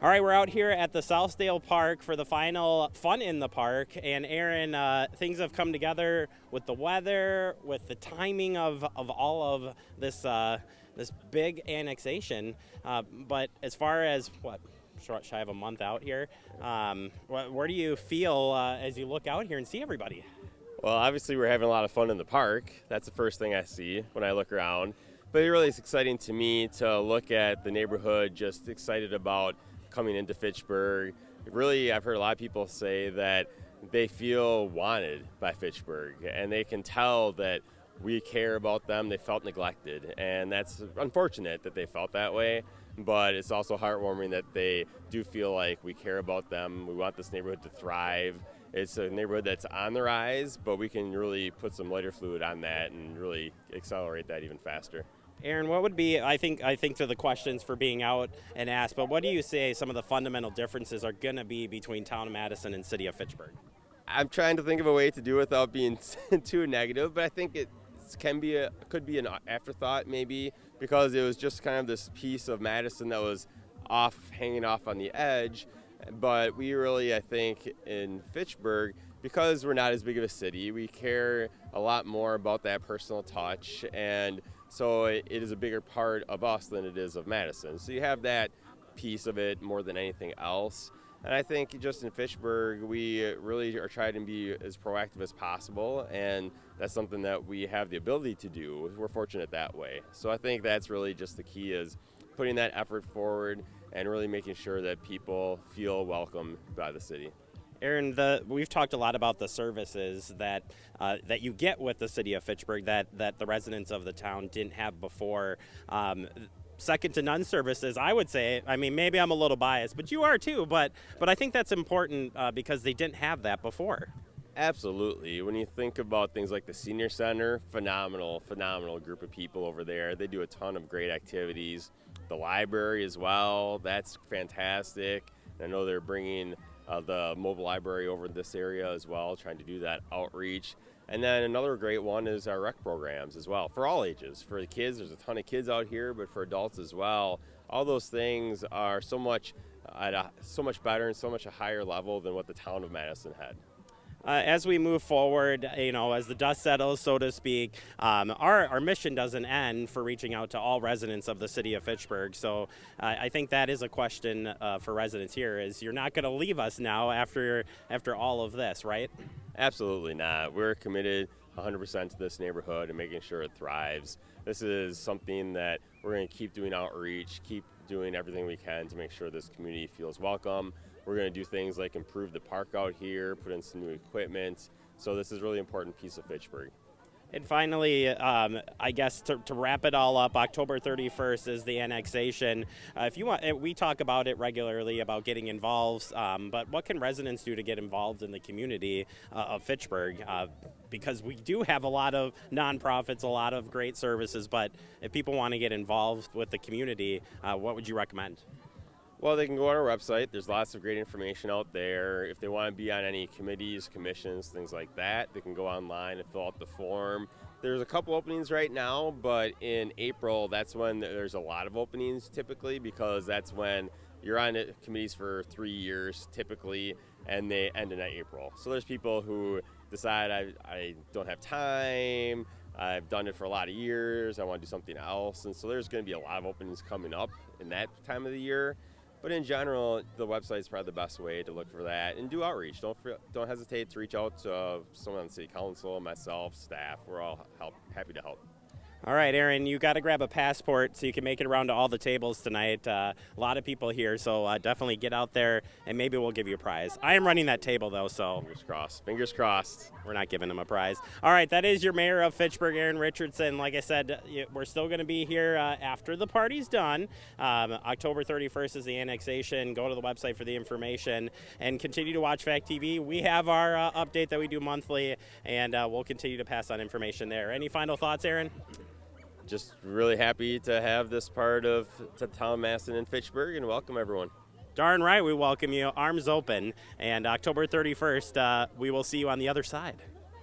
All right, we're out here at the Southdale Park for the final Fun in the Park. And Aaron, things have come together with the weather, with the timing of all of this big annexation. But as far as short shy of a month out here, where do you feel as you look out here and see everybody? Well, obviously we're having a lot of fun in the park. That's the first thing I see when I look around. But it really is exciting to me to look at the neighborhood, just excited about coming into Fitchburg. Really, I've heard a lot of people say that they feel wanted by Fitchburg, and they can tell that we care about them. They felt neglected, and that's unfortunate that they felt that way, but it's also heartwarming that they do feel like we care about them. We want this neighborhood to thrive. It's a neighborhood that's on the rise, but we can really put some lighter fluid on that and really accelerate that even faster. Aaron, what would be, I think to the questions for being out and asked, but what do you say some of the fundamental differences are going to be between Town of Madison and City of Fitchburg? I'm trying to think of a way to do it without being too negative, but I think it could be an afterthought maybe, because it was just kind of this piece of Madison that was hanging off on the edge. But we really, I think, in Fitchburg, because we're not as big of a city, we care a lot more about that personal touch, and so it is a bigger part of us than it is of Madison. So you have that piece of it more than anything else. And I think just in Fitchburg, we really are trying to be as proactive as possible, and that's something that we have the ability to do. We're fortunate that way. So I think that's really just the key, is putting that effort forward and really making sure that people feel welcome by the city. Aaron, we've talked a lot about the services that you get with the City of Fitchburg that the residents of the town didn't have before. Second to none services, I would say. I mean, maybe I'm a little biased, but you are too. But I think that's important because they didn't have that before. Absolutely. When you think about things like the senior center, phenomenal group of people over there. They do a ton of great activities. The library as well, that's fantastic. I know they're bringing the mobile library over to this area as well, trying to do that outreach. And then another great one is our rec programs as well, for all ages. For the kids, there's a ton of kids out here, but for adults as well. All those things are so much better and so much a higher level than what the town of Madison had. As we move forward, as the dust settles, so to speak, our mission doesn't end for reaching out to all residents of the City of Fitchburg. So I think that is a question for residents here, is you're not going to leave us now after all of this, right? Absolutely not. We're committed 100% to this neighborhood and making sure it thrives. This is something that we're going to keep doing outreach, keep doing everything we can to make sure this community feels welcome. We're going to do things like improve the park out here, put in some new equipment. So this is a really important piece of Fitchburg. And finally, I guess to wrap it all up, October 31st is the annexation. If you want, we talk about it regularly about getting involved, but what can residents do to get involved in the community of Fitchburg? Because we do have a lot of nonprofits, a lot of great services, but if people want to get involved with the community, what would you recommend? Well, they can go on our website. There's lots of great information out there. If they want to be on any committees, commissions, things like that, they can go online and fill out the form. There's a couple openings right now, but in April, that's when there's a lot of openings typically, because that's when you're on committees for 3 years typically, and they end in April. So there's people who decide, I don't have time, I've done it for a lot of years, I want to do something else. And so there's going to be a lot of openings coming up in that time of the year. But in general, the website is probably the best way to look for that, and do outreach. Don't hesitate to reach out to someone on the city council, myself, staff. We're all happy to help. All right, Aaron, you got to grab a passport so you can make it around to all the tables tonight. A lot of people here, so definitely get out there, and maybe we'll give you a prize. I am running that table, though, so. Fingers crossed. Fingers crossed. We're not giving him a prize. All right, that is your mayor of Fitchburg, Aaron Richardson. Like I said, we're still going to be here after the party's done. October 31st is the annexation. Go to the website for the information, and continue to watch Fact TV. We have our update that we do monthly, and we'll continue to pass on information there. Any final thoughts, Aaron? Just really happy to have this part of the town of Madison and Fitchburg, and welcome everyone. Darn right, we welcome you, arms open, and October 31st, we will see you on the other side.